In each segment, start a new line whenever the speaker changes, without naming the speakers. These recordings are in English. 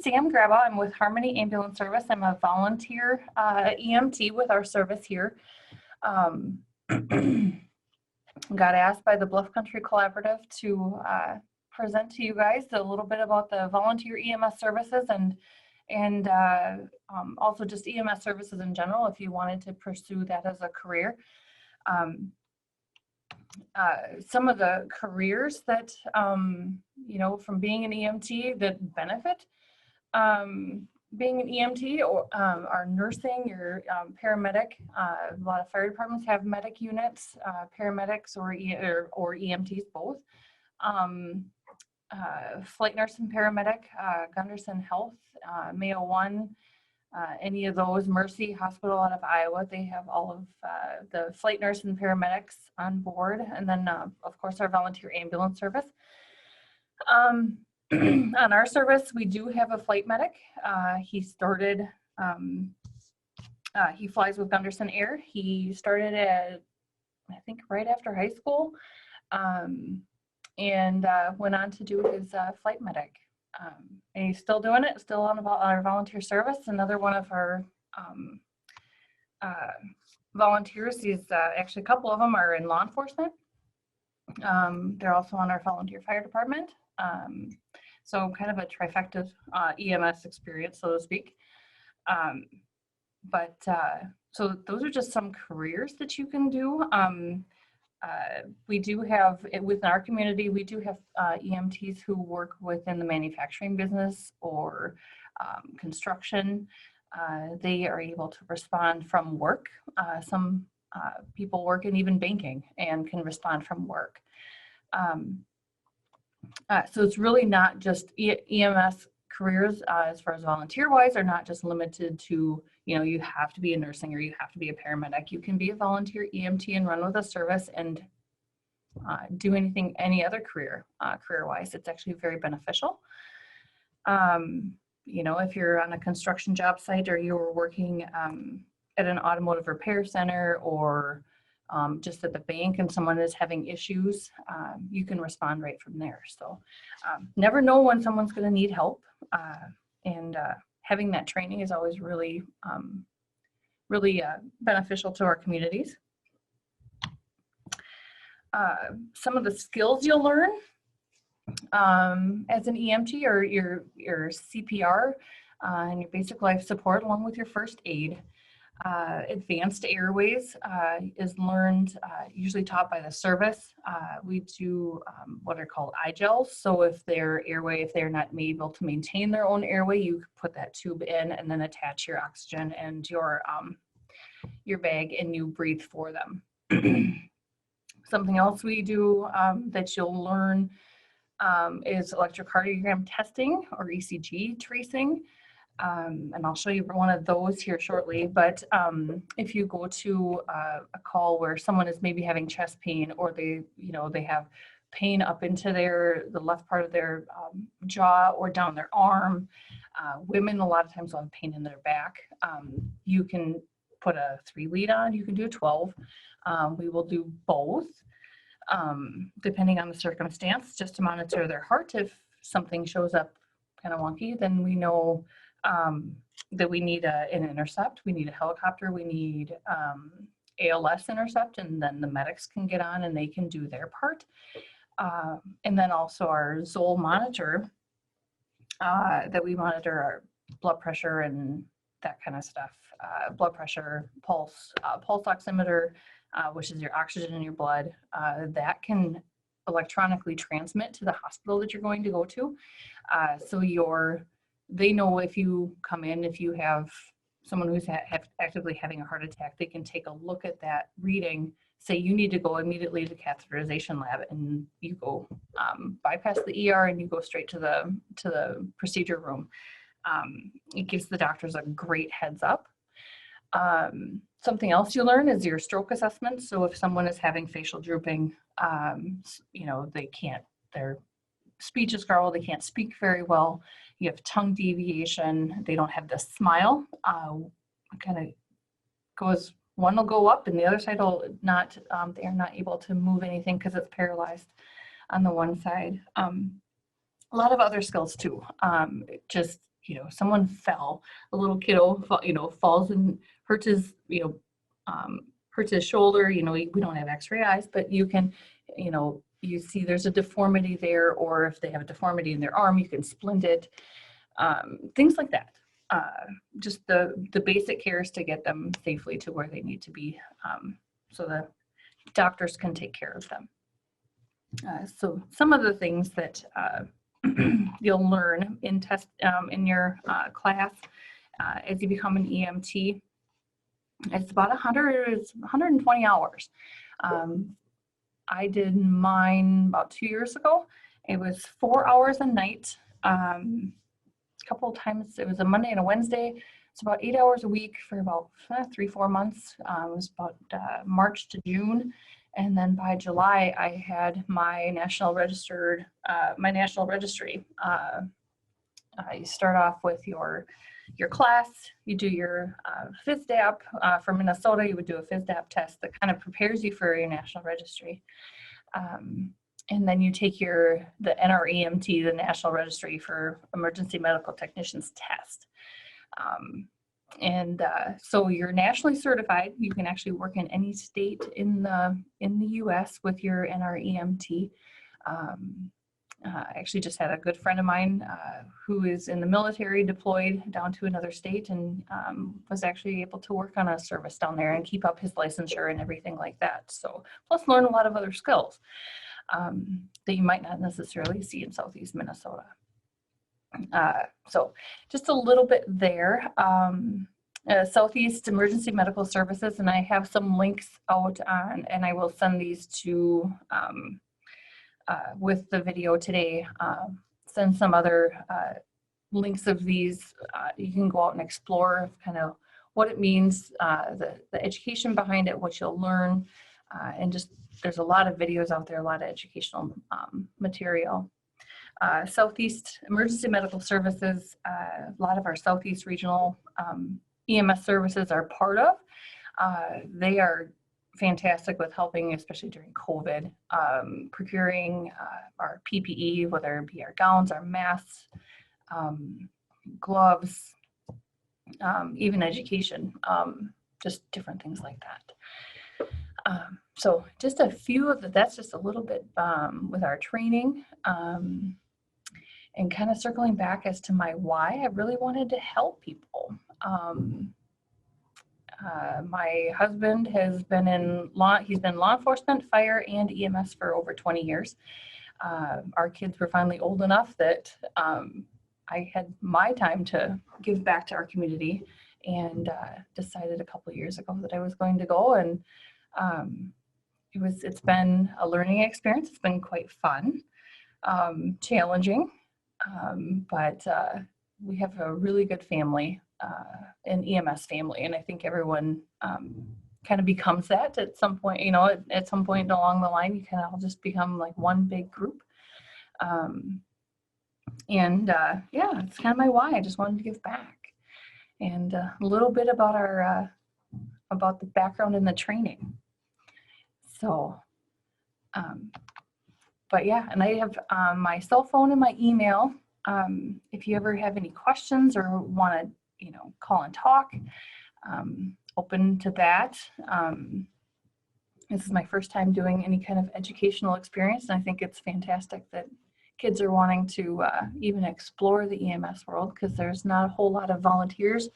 Sam Grabau. I'm with Harmony Ambulance Service. I'm a volunteer EMT with our service here. Got asked by the Bluff Country Collaborative to present to you guys a little bit about the volunteer EMS services and also just EMS services in general if you wanted to pursue that as a career. Some of the careers that, you know, from being an EMT that benefit being an EMT or are nursing, your paramedic. A lot of fire departments have medic units, paramedics or EMTs both. Flight nurse and paramedic, Gunderson Health, Mayo One, any of those, Mercy Hospital out of Iowa, they have all of the flight nurse and paramedics on board. And then, of course, our volunteer ambulance service. On our service, we do have a flight medic. He started, he flies with Gunderson Air. He started at, I think, right after high school, and went on to do his flight medic. And he's still doing it, still on our volunteer service. Another one of our volunteers, he's actually a couple of them are in law enforcement. They're also on our volunteer fire department. So kind of a trifecta EMS experience, so to speak. So those are just some careers that you can do. We do have, within our community, we do have EMTs who work within the manufacturing business or construction. They are able to respond from work. Some people work in even banking and can respond from work. So it's really not just EMS careers as far as volunteer-wise are not just limited to, you know, you have to be a nursing or you have to be a paramedic. You can be a volunteer EMT and run with a service and do any other career-wise. It's actually very beneficial. You know, if you're on a construction job site or you're working at an automotive repair center or just at the bank and someone is having issues, you can respond right from there. So never know when someone's going to need help. And having that training is always really, really beneficial to our communities. Some of the skills you'll learn as an EMT or your CPR and your basic life support along with your first aid. Advanced airways is learned, usually taught by the service. We do what are called iGels. So if they're not able to maintain their own airway, you put that tube in and then attach your oxygen and your bag and you breathe for them. Something else we do that you'll learn is electrocardiogram testing or ECG tracing. And I'll show you one of those here shortly, but if you go to a call where someone is maybe having chest pain or they have pain up into the left part of their jaw or down their arm, women a lot of times will have pain in their back. You can put a 3 lead on, you can do a 12. We will do both depending on the circumstance, just to monitor their heart. If something shows up kind of wonky, then we know that we need an intercept, we need a helicopter, we need ALS intercept, and then the medics can get on and they can do their part. And then also our Zoll monitor, that we monitor our blood pressure and that kind of stuff. Blood pressure, pulse oximeter, which is your oxygen in your blood, that can electronically transmit to the hospital that you're going to go to. So they know if you come in, if you have someone who's actively having a heart attack, they can take a look at that reading, say you need to go immediately to the catheterization lab, and you go bypass the ER and you go straight to the procedure room. It gives the doctors a great heads up. Something else you learn is your stroke assessment. So if someone is having facial drooping, their speech is garbled, they can't speak very well, you have tongue deviation, they don't have the smile, kind of goes, one will go up and the other side will not, they are not able to move anything because it's paralyzed on the one side. A lot of other skills too, just someone fell, a little kiddo, falls and hurts his, hurts his shoulder, we don't have x-ray eyes, but you can, you see there's a deformity there, or if they have a deformity in their arm, you can splint it, things like that. Just the basic cares to get them safely to where they need to be, so the doctors can take care of them. So some of the things that you'll learn in your class as you become an EMT, it's about 120 hours. I did mine about 2 years ago. It was 4 hours a night. A couple of times, it was a Monday and a Wednesday. It's about 8 hours a week for about 3-4 months. It was about March to June. And then by July, I had my national registry. You start off with your class. You do your FISDAP. For Minnesota, you would do a FISDAP test that kind of prepares you for your national registry. And then you take the NREMT, the National Registry for Emergency Medical Technicians test. So you're nationally certified. You can actually work in any state in the U.S. with your NREMT. I actually just had a good friend of mine who is in the military, deployed down to another state, and was actually able to work on a service down there and keep up his licensure and everything like that. So plus learn a lot of other skills that you might not necessarily see in Southeast Minnesota. So just a little bit there. Southeast Emergency Medical Services, and I have some links out on, and I will send these to with the video today. Send some other links of these. You can go out and explore kind of what it means, the education behind it, what you'll learn, and just there's a lot of videos out there, a lot of educational material. Southeast Emergency Medical Services, a lot of our Southeast regional EMS services are part of. They are fantastic with helping, especially during COVID, procuring our PPE, whether it be our gowns, our masks, gloves, even education, just different things like that. So just a few of that's just a little bit with our training, and kind of circling back as to my why. I really wanted to help people. My husband has been he's been law enforcement, fire, and EMS for over 20 years. Our kids were finally old enough that I had my time to give back to our community, and decided a couple of years ago that I was going to go, and it's been a learning experience. It's been quite fun, challenging, but we have a really good family, an EMS family, and I think everyone kind of becomes that at some point. At some point along the line, you kind of all just become like one big group. Yeah, it's kind of my why. I just wanted to give back, and a little bit about about the background and the training. So, but yeah, and I have my cell phone and my email. If you ever have any questions or want to, call and talk, open to that. This is my first time doing any kind of educational experience, and I think it's fantastic that kids are wanting to even explore the EMS world, because there's not a whole lot of volunteers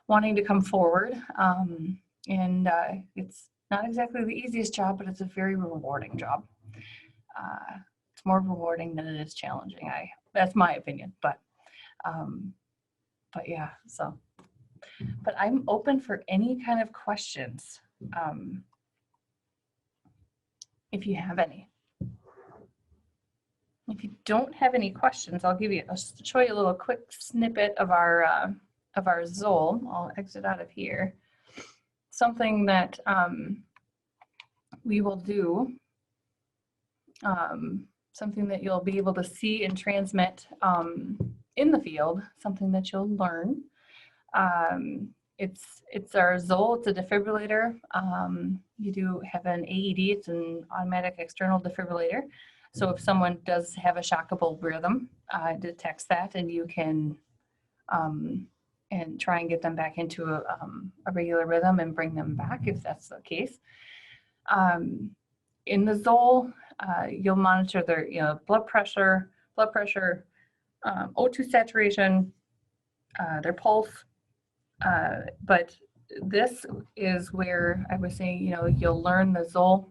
wanting to come forward. It's not exactly the easiest job, but it's a very rewarding job. It's more rewarding than it is challenging. That's my opinion, but yeah, so, but I'm open for any kind of questions. If you have any. If you don't have any questions, I'll show you a little quick snippet of our Zoll. I'll exit out of here. Something that we will do, something that you'll be able to see and transmit in the field, something that you'll learn. It's our Zoll. It's a defibrillator. You do have an AED. It's an automatic external defibrillator. So if someone does have a shockable rhythm, it detects that, and you can and try and get them back into a regular rhythm and bring them back if that's the case. In the Zoll, you'll monitor their blood pressure, O2 saturation, their pulse. But this is where I was saying, you'll learn the Zoll,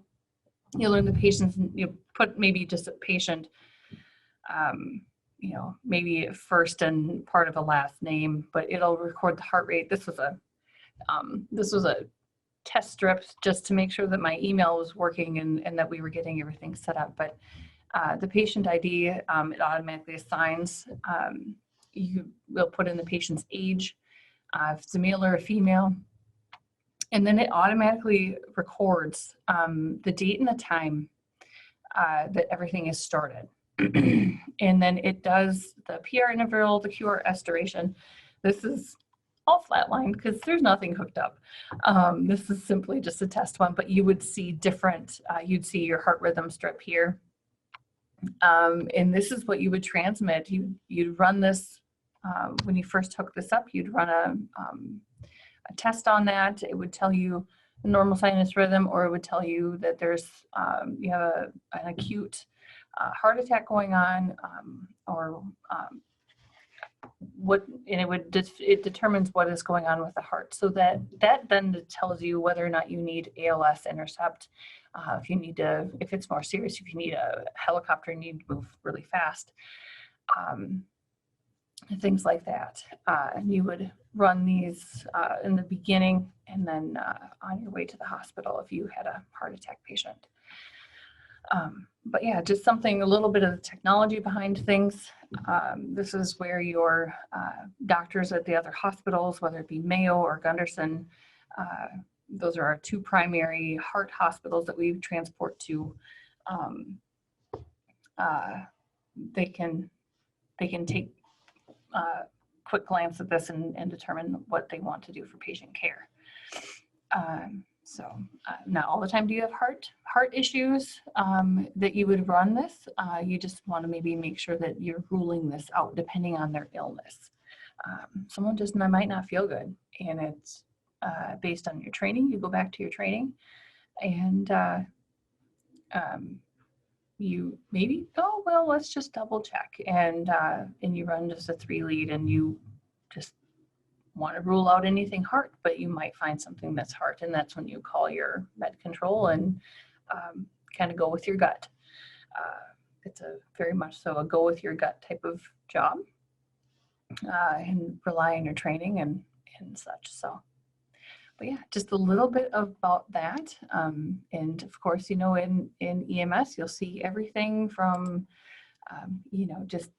you'll learn the patient's, you put maybe just a patient, maybe first and part of a last name, but it'll record the heart rate. This was a test strip just to make sure that my email was working and that we were getting everything set up. But the patient ID, it automatically assigns. You will put in the patient's age, if it's a male or a female, and then it automatically records the date and the time that everything is started. And then it does the PR interval, the QRS duration. This is all flatlined because there's nothing hooked up. This is simply just a test one, but you would see different, you'd see your heart rhythm strip here. And this is what you would transmit. You'd run this, when you first hook this up, you'd run a test on that. It would tell you a normal sinus rhythm, or it would tell you that there's, you have an acute heart attack going on, or it determines what is going on with the heart. So that then tells you whether or not you need ALS intercept, if it's more serious, if you need a helicopter, you need to move really fast, things like that. And you would run these in the beginning and then on your way to the hospital if you had a heart attack patient. But yeah, just something, a little bit of the technology behind things. This is where your doctors at the other hospitals, whether it be Mayo or Gunderson, those are our two primary heart hospitals that we transport to. They can take a quick glance at this and determine what they want to do for patient care. Not all the time do you have heart issues that you would run this. You just want to maybe make sure that you're ruling this out depending on their illness. Someone just might not feel good, and it's based on your training. You go back to your training, and you maybe, oh, well, let's just double check. And you run just a 3-lead, and you just want to rule out anything heart, but you might find something that's heart, and that's when you call your med control and kind of go with your gut. It's a very much so a go with your gut type of job, and rely on your training and such. So, but yeah, just a little bit about that. And of course, in EMS, you'll see everything from, just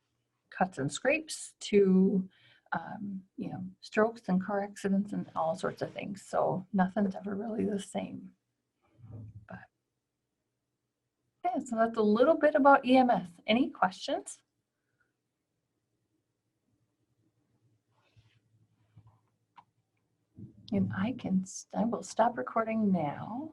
cuts and scrapes to, strokes and car accidents and all sorts of things. So nothing's ever really the same. But yeah, so that's a little bit about EMS. Any questions? And I will stop recording now.